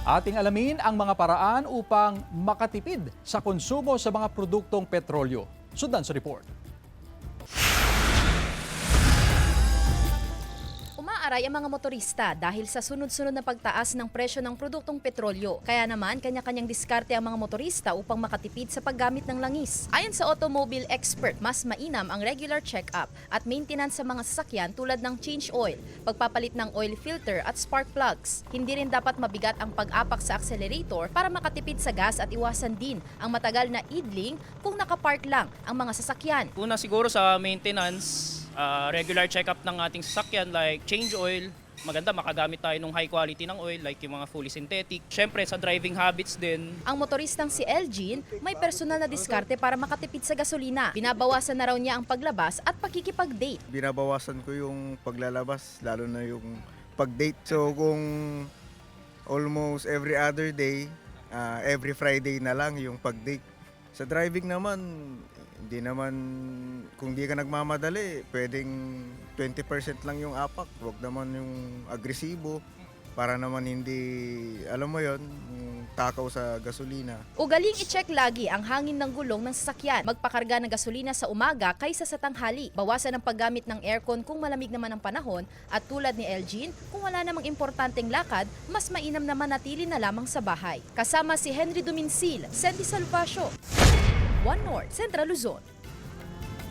Ating alamin ang mga paraan upang makatipid sa konsumo sa mga produktong petrolyo. Sundan sa report. Umaaray ang mga motorista dahil sa sunod-sunod na pagtaas ng presyo ng produktong petrolyo. Kaya naman, kanya-kanyang diskarte ang mga motorista upang makatipid sa paggamit ng langis. Ayon sa automobile expert, mas mainam ang regular check-up at maintenance sa mga sasakyan tulad ng change oil, pagpapalit ng oil filter at spark plugs. Hindi rin dapat mabigat ang pag-apak sa accelerator para makatipid sa gas at iwasan din ang matagal na idling kung nakapark lang ang mga sasakyan. Una siguro sa maintenance, regular check-up ng ating sasakyan like change oil. Maganda makagamit tayo ng high quality ng oil like yung mga fully synthetic. Siyempre sa driving habits din. Ang motoristang si Elgin may personal na diskarte para makatipid sa gasolina. Binabawasan na raw niya ang paglabas at pakikipag-date. Binabawasan ko yung paglalabas, lalo na yung pag-date. So kung almost every other day, every Friday na lang yung pag-date. Sa driving naman, hindi naman, kung di ka nagmamadali, pwedeng 20% lang yung apak. Huwag naman yung agresibo para naman hindi, alam mo yon, yung takaw sa gasolina. Ugaling i-check lagi ang hangin ng gulong ng sasakyan. Magpakarga ng gasolina sa umaga kaysa sa tanghali. Bawasan ang paggamit ng aircon kung malamig naman ang panahon. At tulad ni Elgin, kung wala namang importanteng lakad, mas mainam na manatili na lamang sa bahay. Kasama si Henry Duminsil, Sandy Salvacio, One North, Central Luzon.